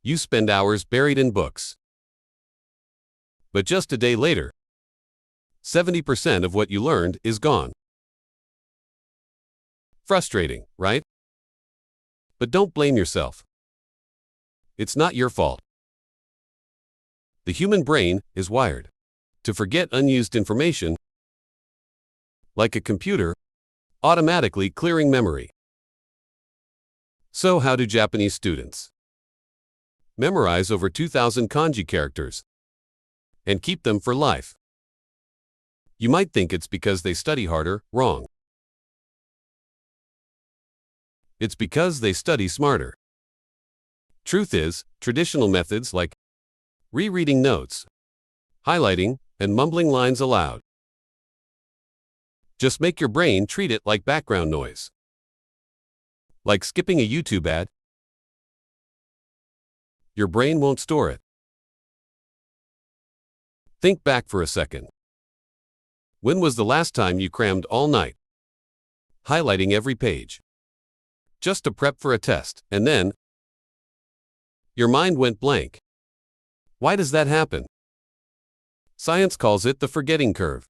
You spend hours buried in books. But just a day later, 70% of what you learned is gone. Frustrating, right? But don't blame yourself. It's not your fault. The human brain is wired to forget unused information, like a computer, automatically clearing memory. So how do Japanese students memorize over 2,000 kanji characters and keep them for life? You might think it's because they study harder. Wrong. It's because they study smarter. Truth is, traditional methods like rereading notes, highlighting, and mumbling lines aloud just make your brain treat it like background noise. Like skipping a YouTube ad. Your brain won't store it. Think back for a second. When was the last time you crammed all night, highlighting every page, just to prep for a test, and then your mind went blank? Why does that happen? Science calls it the forgetting curve,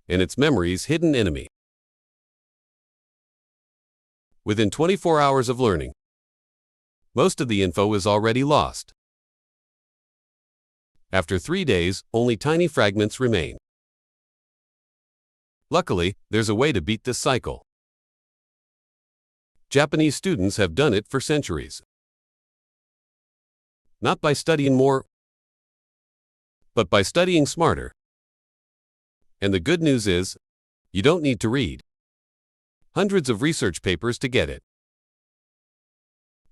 and it's memory's hidden enemy. Within 24 hours of learning, most of the info is already lost. After 3 days, only tiny fragments remain. Luckily, there's a way to beat this cycle. Japanese students have done it for centuries. Not by studying more, but by studying smarter. And the good news is, you don't need to read hundreds of research papers to get it.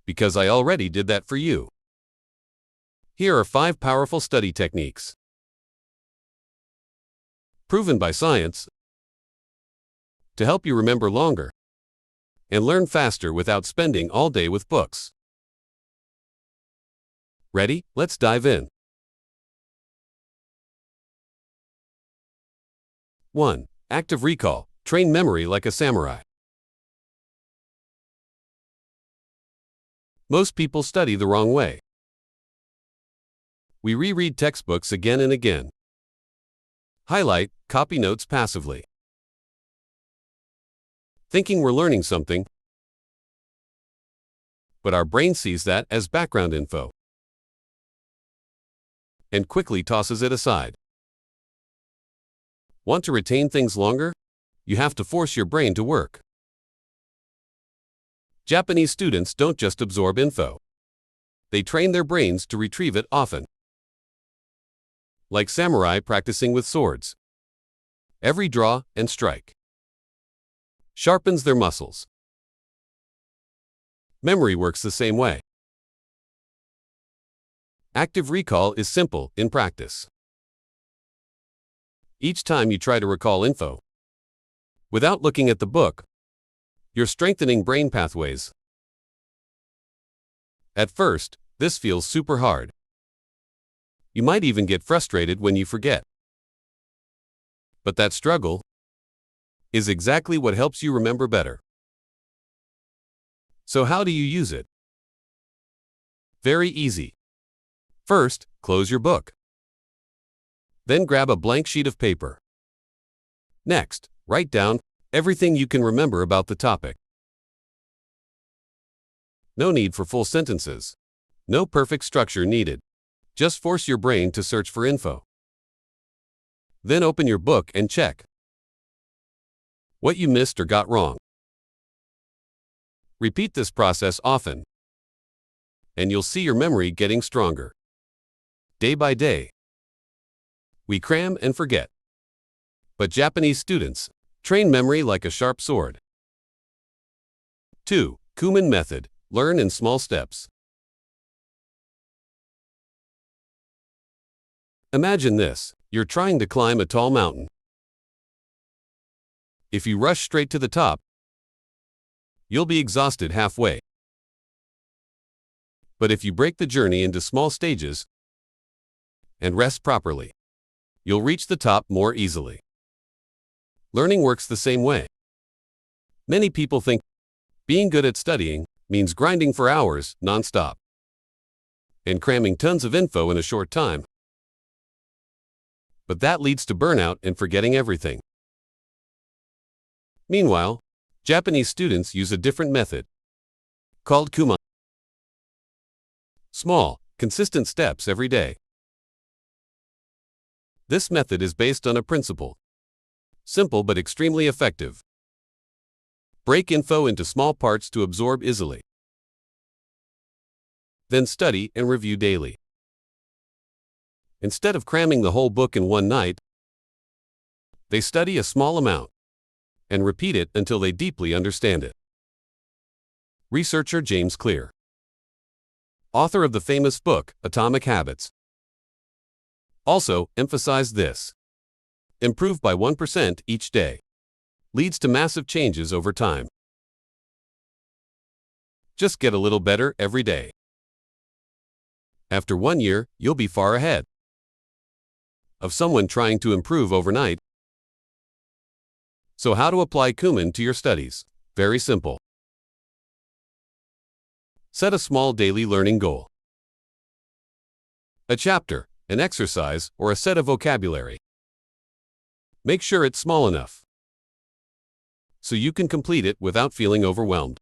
Because I already did that for you. Here are 5 powerful study techniques, proven by science, to help you remember longer and learn faster without spending all day with books. Ready? Let's dive in. 1. Active recall. Train memory like a samurai. Most people study the wrong way. We reread textbooks again and again. Highlight, copy notes passively, thinking we're learning something, but our brain sees that as background info and quickly tosses it aside. Want to retain things longer? You have to force your brain to work. Japanese students don't just absorb info. They train their brains to retrieve it often. Like samurai practicing with swords. Every draw and strike sharpens their muscles. Memory works the same way. Active recall is simple in practice. Each time you try to recall info without looking at the book, you're strengthening brain pathways. At first, this feels super hard. You might even get frustrated when you forget. But that struggle is exactly what helps you remember better. So how do you use it? Very easy. First, close your book. Then grab a blank sheet of paper. Next, write down everything you can remember about the topic. No need for full sentences. No perfect structure needed. Just force your brain to search for info. Then open your book and check what you missed or got wrong. Repeat this process often, and you'll see your memory getting stronger. Day by day. We cram and forget. But Japanese students train memory like a sharp sword. 2. Kumin method. Learn in small steps. Imagine this. You're trying to climb a tall mountain. If you rush straight to the top, you'll be exhausted halfway. But if you break the journey into small stages and rest properly, you'll reach the top more easily. Learning works the same way. Many people think being good at studying means grinding for hours, non-stop, and cramming tons of info in a short time. But that leads to burnout and forgetting everything. Meanwhile, Japanese students use a different method, called cramming. Small, consistent steps every day. This method is based on a principle. Simple but extremely effective. Break info into small parts to absorb easily. Then study and review daily. Instead of cramming the whole book in one night, they study a small amount and repeat it until they deeply understand it. Researcher James Clear, author of the famous book, Atomic Habits, also emphasized this. Improve by 1% each day leads to massive changes over time. Just get a little better every day. After 1 year, you'll be far ahead of someone trying to improve overnight. So how to apply cramming to your studies? Very simple. Set a small daily learning goal. A chapter, an exercise, or a set of vocabulary. Make sure it's small enough so you can complete it without feeling overwhelmed.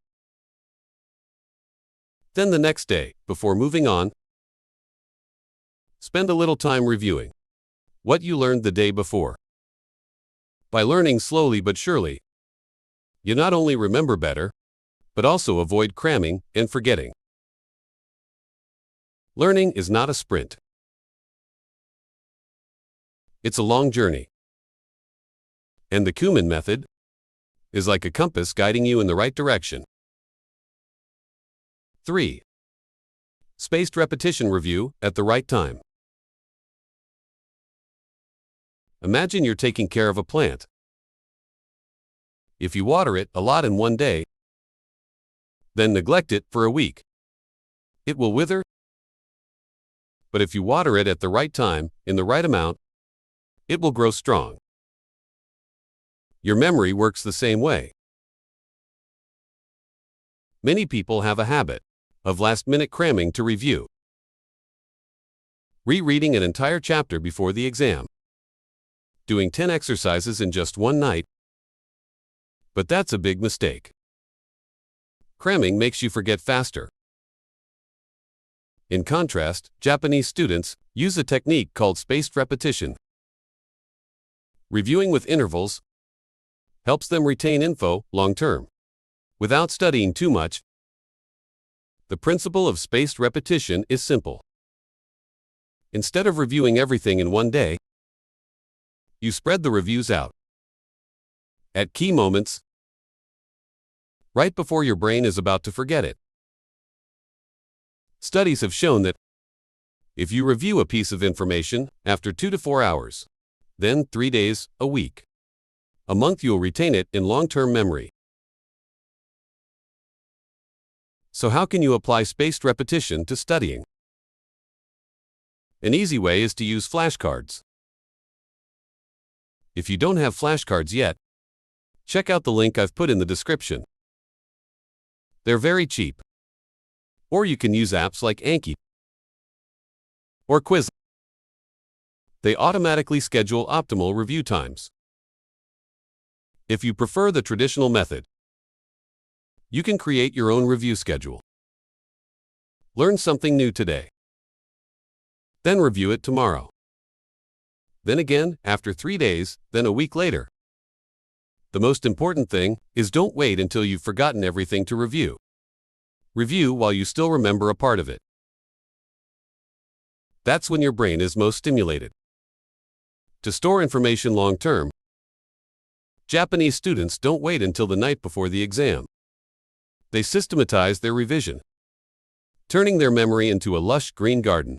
Then the next day, before moving on, spend a little time reviewing what you learned the day before. By learning slowly but surely, you not only remember better, but also avoid cramming and forgetting. Learning is not a sprint. It's a long journey. And the cramming method is like a compass guiding you in the right direction. 3. Spaced repetition review at the right time. Imagine you're taking care of a plant. If you water it a lot in one day, then neglect it for a week, it will wither. But if you water it at the right time, in the right amount, it will grow strong. Your memory works the same way. Many people have a habit of last-minute cramming to review, rereading an entire chapter before the exam, doing 10 exercises in just one night. But that's a big mistake. Cramming makes you forget faster. In contrast, Japanese students use a technique called spaced repetition. Reviewing with intervals helps them retain info long-term without studying too much. The principle of spaced repetition is simple. Instead of reviewing everything in one day, you spread the reviews out at key moments, right before your brain is about to forget it. Studies have shown that if you review a piece of information after 2 to 4 hours, then 3 days, a week, a month, you'll retain it in long-term memory. So how can you apply spaced repetition to studying? An easy way is to use flashcards. If you don't have flashcards yet, check out the link I've put in the description. They're very cheap. Or you can use apps like Anki or Quiz. They automatically schedule optimal review times. If you prefer the traditional method, you can create your own review schedule. Learn something new today. Then review it tomorrow. Then again after 3 days, then a week later. The most important thing is don't wait until you've forgotten everything to review. Review while you still remember a part of it. That's when your brain is most stimulated to store information long-term. Japanese students don't wait until the night before the exam. They systematize their revision, turning their memory into a lush green garden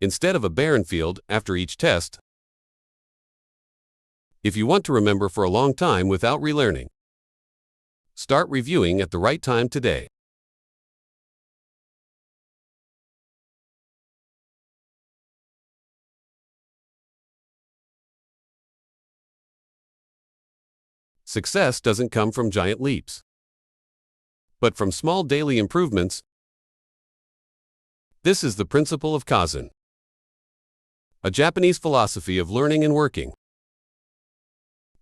instead of a barren field after each test. If you want to remember for a long time without relearning, start reviewing at the right time today. Success doesn't come from giant leaps. but from small daily improvements. This is the principle of Kaizen, a Japanese philosophy of learning and working,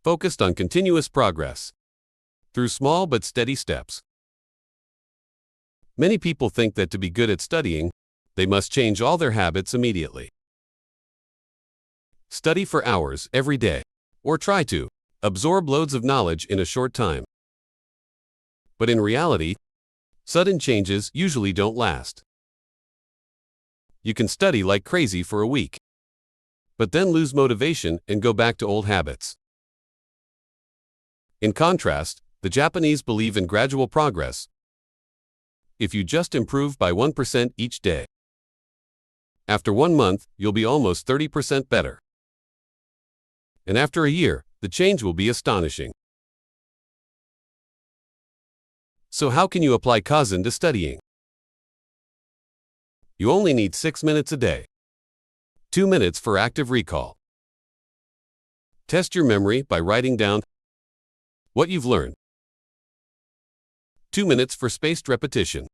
focused on continuous progress through small but steady steps. Many people think that to be good at studying, they must change all their habits immediately. Study for hours every day, or try to absorb loads of knowledge in a short time. But in reality, sudden changes usually don't last. You can study like crazy for a week, but then lose motivation and go back to old habits. In contrast, the Japanese believe in gradual progress. If you just improve by 1% each day, after 1 month, you'll be almost 30% better. And after a year, the change will be astonishing. So how can you apply Kaizen to studying? You only need 6 minutes a day. 2 minutes for active recall. Test your memory by writing down what you've learned. 2 minutes for spaced repetition.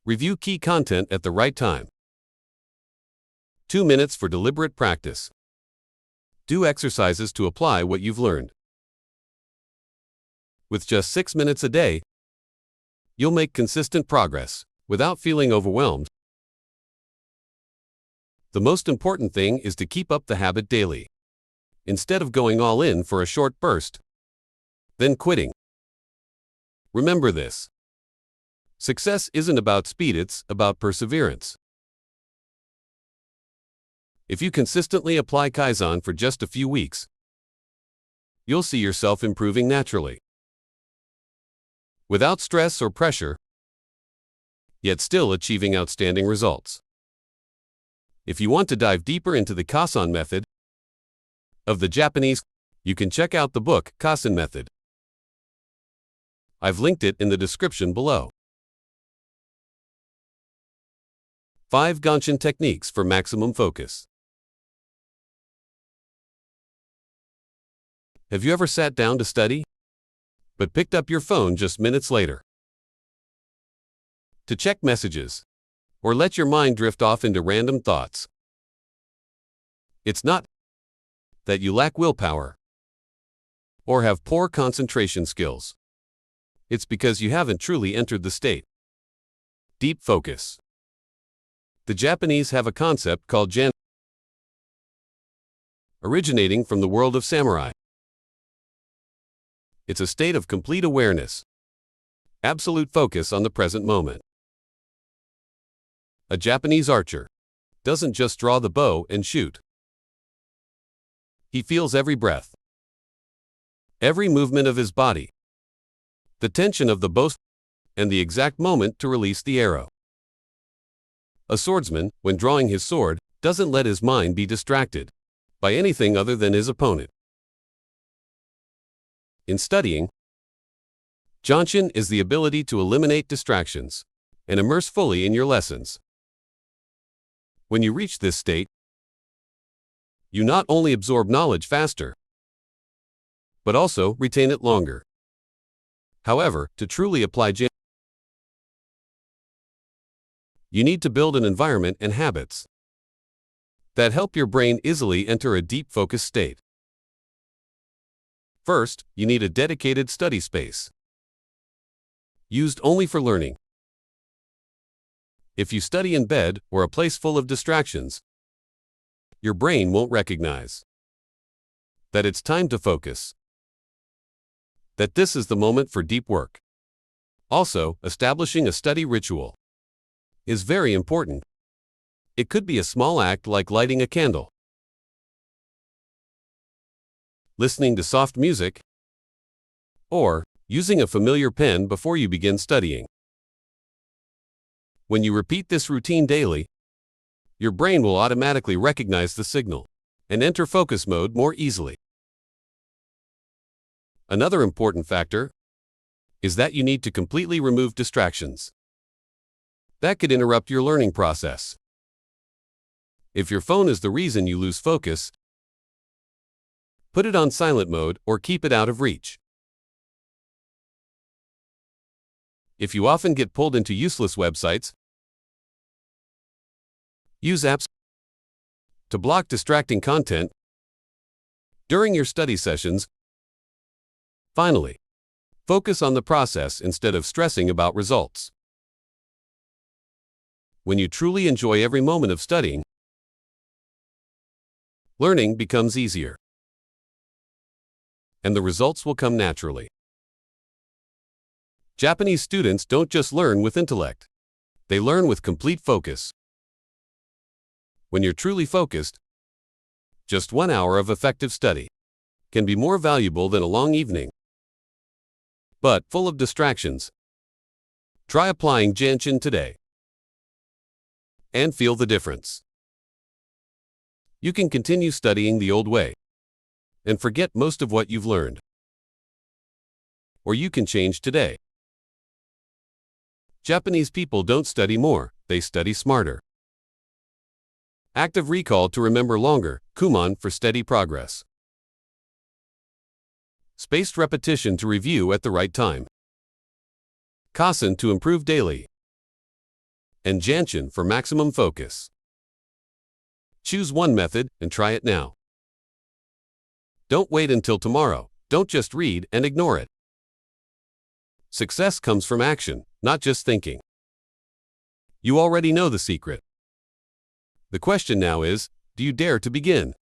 Review key content at the right time. 2 minutes for deliberate practice. Do exercises to apply what you've learned. With just 6 minutes a day, you'll make consistent progress without feeling overwhelmed. The most important thing is to keep up the habit daily, instead of going all in for a short burst, then quitting. Remember this. Success isn't about speed, it's about perseverance. If you consistently apply Kaizen for just a few weeks, you'll see yourself improving naturally, without stress or pressure, yet still achieving outstanding results. If you want to dive deeper into the Kaizen method of the Japanese, you can check out the book Kaizen Method. I've linked it in the description below. 5 Ganshin techniques for maximum focus. Have you ever sat down to study, but picked up your phone just minutes later to check messages, or let your mind drift off into random thoughts? It's not that you lack willpower or have poor concentration skills. It's because you haven't truly entered the state. Deep focus. The Japanese have a concept called Jan, originating from the world of samurai. It's a state of complete awareness, absolute focus on the present moment. A Japanese archer doesn't just draw the bow and shoot. He feels every breath, every movement of his body, the tension of the bow, and the exact moment to release the arrow. A swordsman, when drawing his sword, doesn't let his mind be distracted by anything other than his opponent. In studying, Ganshin is the ability to eliminate distractions and immerse fully in your lessons. When you reach this state, you not only absorb knowledge faster, but also retain it longer. However, to truly apply Ganshin, you need to build an environment and habits that help your brain easily enter a deep focus state. First, you need a dedicated study space, used only for learning. If you study in bed or a place full of distractions, your brain won't recognize that it's time to focus, that this is the moment for deep work. Also, establishing a study ritual is very important. It could be a small act like lighting a candle, listening to soft music, or using a familiar pen before you begin studying. When you repeat this routine daily, your brain will automatically recognize the signal and enter focus mode more easily. Another important factor is that you need to completely remove distractions that could interrupt your learning process. If your phone is the reason you lose focus, put it on silent mode or keep it out of reach. If you often get pulled into useless websites, use apps to block distracting content during your study sessions. Finally, focus on the process instead of stressing about results. When you truly enjoy every moment of studying, learning becomes easier, and the results will come naturally. Japanese students don't just learn with intellect. They learn with complete focus. When you're truly focused, just 1 hour of effective study can be more valuable than a long evening, but full of distractions. Try applying Janshin today and feel the difference. You can continue studying the old way and forget most of what you've learned. Or you can change today. Japanese people don't study more, they study smarter. Active recall to remember longer, Kumon for steady progress. Spaced repetition to review at the right time. Kasen to improve daily. And Janshin for maximum focus. Choose one method and try it now. Don't wait until tomorrow. Don't just read and ignore it. Success comes from action, not just thinking. You already know the secret. The question now is, do you dare to begin?